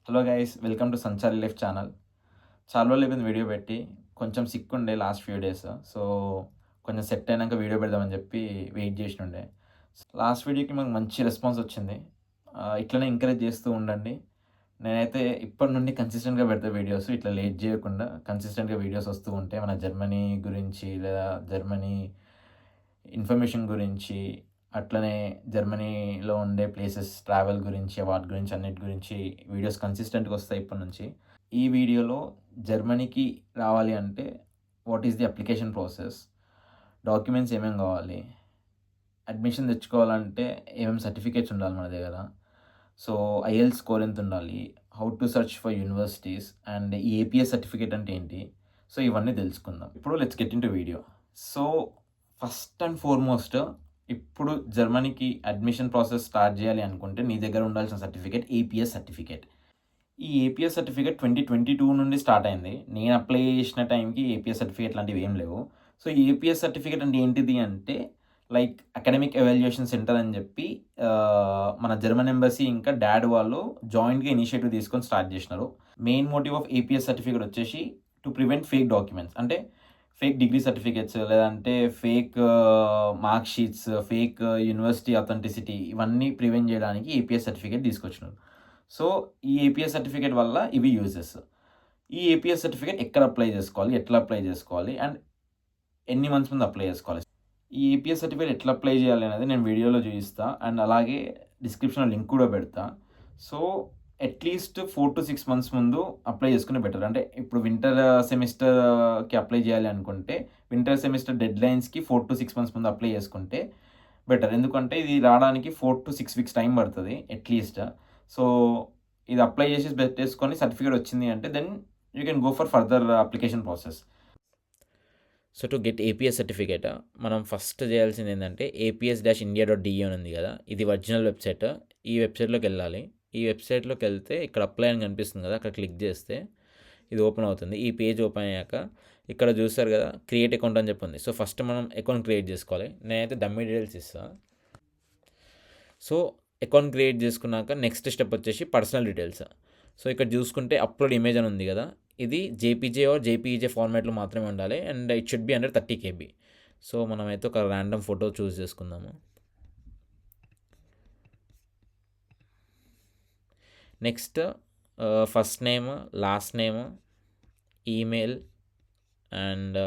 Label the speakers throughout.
Speaker 1: Hello guys, welcome to Sanchari life channel. చాలా రోజులైపోయింది video పెట్టి. కొంచెం సిక్ ఉండే లాస్ట్ ఫ్యూ డేస్. సో, కొంచెం సెట్ అయినాక వీడియో పెడదామని చెప్పి వెయిట్ చేసినుండే. లాస్ట్ వీడియోకి మాకు మంచి రెస్పాన్స్ వచ్చింది. ఇట్లనే ఎంకరేజ్ చేస్తూ ఉండండి. నేనైతే ఇప్పటి నుండి కన్సిస్టెంట్‌గా పెడతా వీడియోస్. ఇట్లా లేట్ చేయకుండా కన్సిస్టెంట్‌గా వీడియోస్ వస్తూ ఉంటాయి. మన జర్మనీ గురించి లేదా జర్మనీ ఇన్ఫర్మేషన్ గురించి, అట్లనే జర్మనీలో ఉండే ప్లేసెస్, ట్రావెల్ గురించి, వాటి గురించి అన్నిటి గురించి వీడియోస్ కన్సిస్టెంట్‌గా వస్తాయి ఇప్పటి నుంచి. ఈ వీడియోలో జర్మనీకి రావాలి అంటే what is the application process? Documents ఏమేం కావాలి? అడ్మిషన్ తెచ్చుకోవాలంటే ఏమేం సర్టిఫికేట్స్ ఉండాలి మన దగ్గర? సో, ఐఎల్టీఎస్ స్కోర్ ఎంతుండాలి? How to search for universities and ఈ ఏపీఎస్ సర్టిఫికేట్ అంటే ఏంటి? సో, ఇవన్నీ తెలుసుకుందాం. ఇప్పుడు let's get into video. So, first and foremost ఇప్పుడు జర్మనీకి అడ్మిషన్ ప్రాసెస్ స్టార్ట్ చేయాలి అనుకుంటే నీ దగ్గర ఉండాల్సిన సర్టిఫికేట్ ఏపీఎస్ సర్టిఫికేట్. ఈ ఏపీఎస్ సర్టిఫికేట్ 2022 నుండి స్టార్ట్ అయింది. నేను అప్లై చేసిన టైంకి ఏపీఎస్ సర్టిఫికేట్ లాంటివి ఏం లేవు. సో, ఈ ఏపీఎస్ సర్టిఫికేట్ అంటే ఏంటిది అంటే లైక్ అకాడమిక్ ఎవాల్యుయేషన్ సెంటర్ అని చెప్పి మన జర్మన్ ఎంబసీ ఇంకా డాడ్ వాళ్ళు జాయింట్‌గా ఇనిషియేటివ్ తీసుకొని స్టార్ట్ చేసినారు. Main motive of APS certificate వచ్చేసి టు ప్రివెంట్ ఫేక్ డాక్యుమెంట్స్. అంటే ఫేక్ డిగ్రీ సర్టిఫికేట్స్ లేదంటే fake mark sheets, fake university authenticity ఇవన్నీ ప్రివెంట్ చేయడానికి ఏపీఎస్ సర్టిఫికేట్ తీసుకొచ్చినారు. సో, ఈ ఏపీఎస్ సర్టిఫికేట్ వల్ల ఇవి యూజెస్. ఈ ఏపీఎస్ సర్టిఫికేట్ ఎక్కడ అప్లై చేసుకోవాలి? ఎట్లా అప్లై చేసుకోవాలి? అండ్ ఎన్ని మంత్స్ ముందు అప్లై చేసుకోవాలి? ఈ ఏపీఎస్ సర్టిఫికేట్ ఎట్లా అప్లై చేయాలి అనేది నేను వీడియోలో చూపిస్తా. అండ్ అలాగే డిస్క్రిప్షన్‌లో లింక్ కూడా పెడతా. సో, అట్‌లీస్ట్ 4-6 మంత్స్ ముందు అప్లై చేసుకునే బెటర్. అంటే ఇప్పుడు వింటర్ సెమిస్టర్‌కి అప్లై చేయాలి అనుకుంటే, వింటర్ సెమిస్టర్ డెడ్‌లైన్స్‌కి 4-6 మంత్స్ ముందు అప్లై చేసుకుంటే బెటర్. ఎందుకంటే ఇది రావడానికి 4-6 వీక్స్ టైం పడతది అట్‌లీస్ట్. సో, ఇది అప్లై చేసేసి పెట్టేసుకొని సర్టిఫికేట్ వచ్చింది అంటే then you can go for further application process.
Speaker 2: So to get APS certificate మనం ఫస్ట్ చేయాల్సింది ఏంటంటే APS-India.de అని ఉంది కదా, ఇది ఒరిజినల్ వెబ్సైట్. ఈ వెబ్సైట్లోకి వెళ్ళాలి. ఈ వెబ్సైట్లోకి వెళ్తే ఇక్కడ అప్లై అని కనిపిస్తుంది కదా, అక్కడ క్లిక్ చేస్తే ఇది ఓపెన్ అవుతుంది. ఈ పేజ్ ఓపెన్ అయ్యాక ఇక్కడ చూస్తారు కదా క్రియేట్ అకౌంట్ అని చెప్పింది. సో ఫస్ట్ మనం అకౌంట్ క్రియేట్ చేసుకోవాలి. నేనైతే డమ్మీ డీటెయిల్స్ ఇస్తాను. సో అకౌంట్ క్రియేట్ చేసుకున్నాక నెక్స్ట్ స్టెప్ వచ్చేసి పర్సనల్ డీటెయిల్స్. సో ఇక్కడ చూసుకుంటే అప్లోడ్ ఇమేజ్ అని ఉంది కదా, ఇది జేపీజే ఆర్ జేపీఈజే ఫార్మాట్లో మాత్రమే ఉండాలి and it should be under 30 KB. So మనమైతే ఒక ర్యాండమ్ ఫోటో చూస్ చేసుకుందాము. Next first name, last name, email and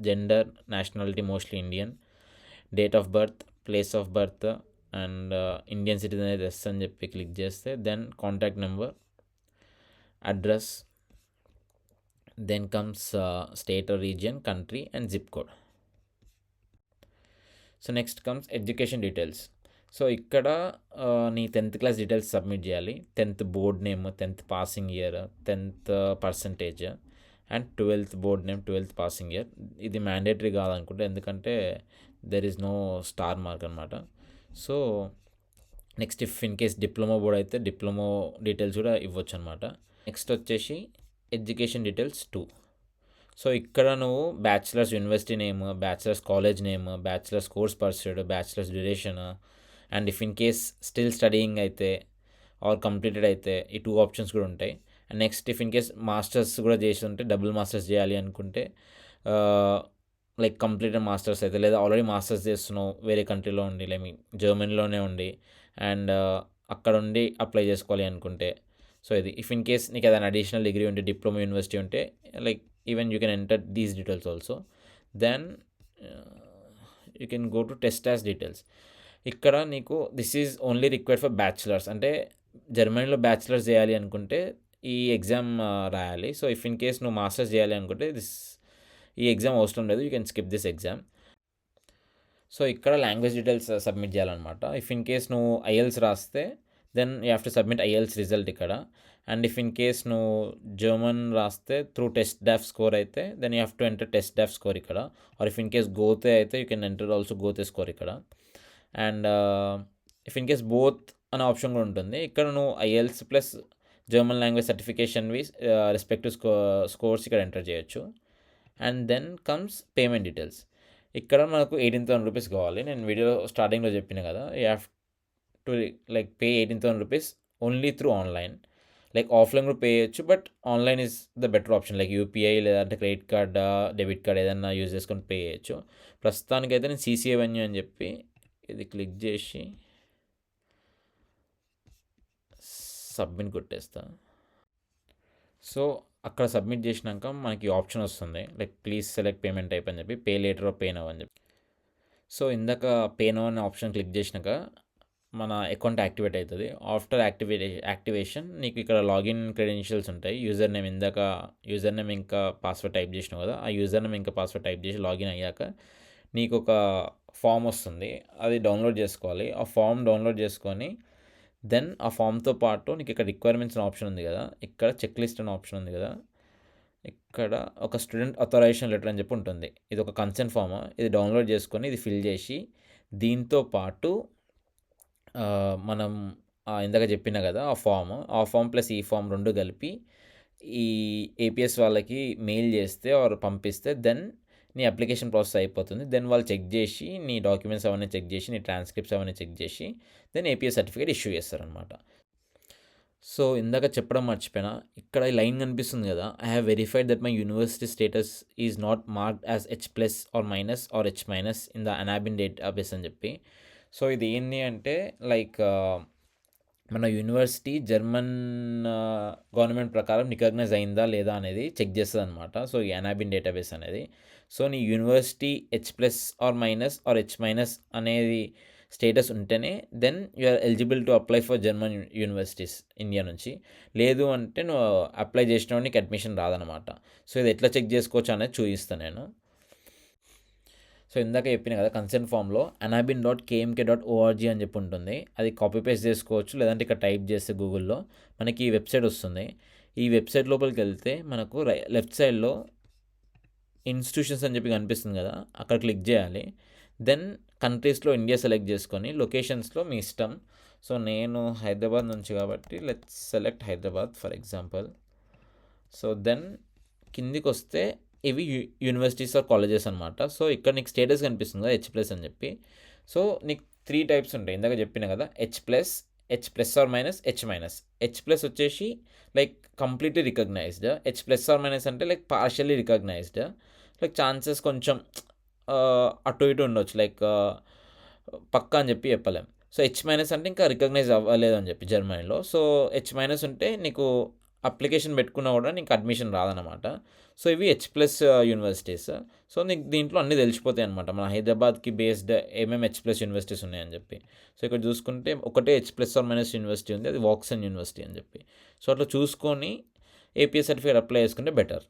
Speaker 2: gender, nationality mostly Indian, date of birth, place of birth and Indian citizen అయితే yes అని చెప్పి click చేస్తే then contact number, address, then comes state or region, country and zip code. So next comes education details. So ఇక్కడ నీ 10th class details submit చేయాలి. 10th board name, 10th passing year, 10th percentage and 12th board name, 12th passing year. ఇది mandatory కాదనుకుంటే, ఎందుకంటే there is no star mark అనమాట. So next if in case diploma board అయితే diploma details కూడా ఇవ్వచ్చు అనమాట. Next వచ్చేసి education details 2. So ఇక్కడ నువ్వు bachelors university name, bachelors college name, bachelors course pursued, bachelors duration and if in case still studying అయితే are completed అయితే ఈ 2 ఆప్షన్స్ కూడా ఉంటాయి. And next if in case masters కూడా చేసి ఉంటే, డబుల్ మాస్టర్స్ చేయాలి అనుకుంటే లైక్ కంప్లీటెడ్ మాస్టర్స్ అయితే, లేదా ఆల్రెడీ మాస్టర్స్ చేస్తున్నావు వేరే కంట్రీలో ఉండి, లైక్ జర్మనీలోనే ఉండి అండ్ అక్కడ ఉండి అప్లై చేసుకోవాలి అనుకుంటే, సో ఇది ఇఫ్ ఇన్ కేస్ నీకు ఏదైనా అడిషనల్ డిగ్రీ ఉంటే, డిప్లొమా యూనివర్సిటీ ఉంటే, like even you can enter these details also. Then you can go to TestAS details. ఇక్కడ నీకు this is only required for bachelors. అంటే జర్మనీలో బ్యాచిలర్స్ చేయాలి అనుకుంటే ఈ ఎగ్జామ్ రాయాలి. సో ఇఫ్ ఇన్ కేస్ నువ్వు మాస్టర్స్ చేయాలి అనుకుంటే ఈ ఎగ్జామ్ అవసరం లేదు, you can skip this exam. So ఇక్కడ లాంగ్వేజ్ డీటెయిల్స్ సబ్మిట్ చేయాలన్నమాట. ఇఫ్ ఇన్ కేస్ నువ్వు ఐఎల్స్ రాస్తే then you have to submit IELTS result ఇక్కడ. అండ్ ఇఫ్ ఇన్ కేస్ నువ్వు జర్మన్ రాస్తే త్రూ టెస్ట్ డాఫ్ స్కోర్ అయితే then you have to enter TestDaF score ఇక్కడ. Or if in case Goethe అయితే you can enter also Goethe score ఇక్కడ. And if in case both అనే option కూడా ఉంటుంది. ఇక్కడ నువ్వు ఐఎల్స్ ప్లస్ జర్మన్ లాంగ్వేజ్ సర్టిఫికేషన్వి రెస్పెక్టివ్ స్కోర్స్ ఇక్కడ ఎంటర్ చేయొచ్చు. And then comes payment details. ఇక్కడ మనకు 18,000 రూపీస్ కావాలి. నేను వీడియో స్టార్టింగ్లో చెప్పిన కదా, you have to like pay 18,000 rupees only through online. Like offline కూడా పే చేయొచ్చు, but online is the better option. Like UPI లేదంటే క్రెడిట్ కార్డ్, డెబిట్ కార్డ్ ఏదైనా యూజ్ చేసుకొని పే చేయొచ్చు. ప్రస్తుతానికైతే నేను సీసీఏ వెన్యూ అని చెప్పి ఇది క్లిక్ చేసి సబ్మిట్ కొట్టేస్తా. సో అక్కడ సబ్మిట్ చేసినాక మనకి ఆప్షన్ వస్తుంది, like please select payment type అని చెప్పి, pay later are pay now అని చెప్పి. సో ఇందాక పే నౌ అనే ఆప్షన్ క్లిక్ చేసినాక మన అకౌంట్ యాక్టివేట్ అవుతుంది. ఆఫ్టర్ యాక్టివేషన్ నీకు ఇక్కడ లాగిన్ క్రెడెన్షియల్స్ ఉంటాయి. యూజర్ నేమ్ ఇంకా పాస్వర్డ్ టైప్ చేసినావు కదా, ఆ యూజర్ నేమ్ ఇంకా పాస్వర్డ్ టైప్ చేసి లాగిన్ అయ్యాక నీకు ఒక ఫామ్ వస్తుంది, అది డౌన్లోడ్ చేసుకోవాలి. ఆ ఫామ్ డౌన్లోడ్ చేసుకొని దెన్ ఆ ఫామ్తో పాటు నీకు ఇక్కడ రిక్వైర్మెంట్స్ అనే ఆప్షన్ ఉంది కదా, ఇక్కడ చెక్ లిస్ట్ అనే ఆప్షన్ ఉంది కదా, ఇక్కడ ఒక స్టూడెంట్ అథరైజేషన్ లెటర్ అని చెప్పి ఉంటుంది. ఇది ఒక కన్సెంట్ ఫామ్, ఇది డౌన్లోడ్ చేసుకొని ఇది ఫిల్ చేసి దీంతో పాటు మనం ఇందాక చెప్పిన కదా ఆ ఫామ్ ప్లస్ ఈ ఫామ్ 2 కలిపి ఈ ఏపీఎస్ వాళ్ళకి మెయిల్ చేస్తే ఆర్ పంపిస్తే దెన్ నీ అప్లికేషన్ ప్రాసెస్ అయిపోతుంది. దెన్ వాళ్ళు చెక్ చేసి నీ డాక్యుమెంట్స్ అవన్నీ చెక్ చేసి నీ ట్రాన్స్క్రిప్ట్స్ అవన్నీ చెక్ చేసి దెన్ ఏపీఎస్ సర్టిఫికేట్ ఇష్యూ చేస్తారనమాట. సో ఇందాక చెప్పడం మర్చిపోయినా, ఇక్కడ ఈ లైన్ కనిపిస్తుంది కదా, I have verified that my university status is not marked as H+ or minus or H- in the Anabin database అని చెప్పి. సో ఇది ఏంటి అంటే లైక్ మన యూనివర్సిటీ జర్మన్ గవర్నమెంట్ ప్రకారం రికగ్నైజ్ అయిందా లేదా అనేది చెక్ చేస్తుంది అనమాట. సో ఈ అనాబిన్ డేటాబేస్ అనేది. సో నీ యూనివర్సిటీ H+ ఆర్ H- అనేది స్టేటస్ ఉంటేనే then you are eligible to apply for German universities India నుంచి. లేదు అంటే నువ్వు అప్లై చేసిన నీకు అడ్మిషన్ రాదనమాట. సో ఇది ఎట్లా చెక్ చేసుకోవచ్చు అనేది చూపిస్తాను నేను. సో ఇందాక చెప్పిన కదా కన్సెంట్ ఫామ్లో anabin.kmk.org అని చెప్పి ఉంటుంది, అది కాపీ పేస్ట్ చేసుకోవచ్చు. లేదంటే ఇక్కడ టైప్ చేస్తే గూగుల్లో మనకి ఈ వెబ్సైట్ వస్తుంది. ఈ వెబ్సైట్ లోపలికి వెళ్తే మనకు లెఫ్ట్ సైడ్లో ఇన్స్టిట్యూషన్స్ అని చెప్పి కనిపిస్తుంది కదా, అక్కడ క్లిక్ చేయాలి. దెన్ కంట్రీస్లో ఇండియా సెలెక్ట్ చేసుకొని లొకేషన్స్లో మీ ఇష్టం. సో నేను హైదరాబాద్ నుంచి కాబట్టి let's select Hyderabad for example. So then కిందికి వస్తే ఇవి యూనివర్సిటీస్ ఆర్ కాలేజెస్ అనమాట. సో ఇక్కడ నీకు స్టేటస్ కనిపిస్తుంది కదా H+ అని చెప్పి. సో నీకు 3 టైప్స్ ఉంటాయి, ఇందాక చెప్పిన కదా H+ ఆర్ మైనస్ H+ వచ్చేసి like completely recognised, H+ or minus అంటే like partially recognised, like chances కొంచెం అటు ఇటు ఉండొచ్చు, లైక్ పక్కా అని చెప్పి చెప్పలేం. సో H- అంటే ఇంకా రికగ్నైజ్ అవ్వలేదు అని చెప్పి జర్మనీలో. సో H- ఉంటే నీకు అప్లికేషన్ పెట్టుకున్నా కూడా నీకు అడ్మిషన్ రాదనమాట. సో ఇవి H+ యూనివర్సిటీస్. సో నీకు దీంట్లో అన్నీ తెలిసిపోతాయి అనమాట, మన హైదరాబాద్కి బేస్డ్ ఏమేమి H+ యూనివర్సిటీస్ ఉన్నాయని చెప్పి. సో ఇక్కడ చూసుకుంటే ఒకటే H+ ఆర్ మైనస్ యూనివర్సిటీ ఉంది, అది వాక్సన్ యూనివర్సిటీ అని చెప్పి. సో అట్లా చూసుకొని ఏపీఎస్ సర్టిఫికేట్ అప్లై చేసుకుంటే బెటర్.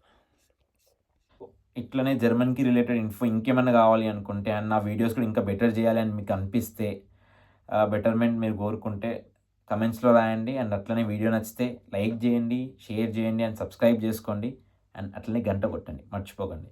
Speaker 1: ఇట్లనే జర్మన్కి రిలేటెడ్ ఇన్ఫో ఇంకేమన్నా కావాలి అనుకుంటే అండ్ నా వీడియోస్ కూడా ఇంకా బెటర్ చేయాలి అని మీకు అనిపిస్తే, బెటర్మెంట్ మీరు కోరుకుంటే కమెంట్స్లో రాయండి. అండ్ అట్లనే వీడియో నచ్చితే లైక్ చేయండి, షేర్ చేయండి అండ్ సబ్స్క్రైబ్ చేసుకోండి. అండ్ అట్లనే గంట కొట్టండి, మర్చిపోకండి.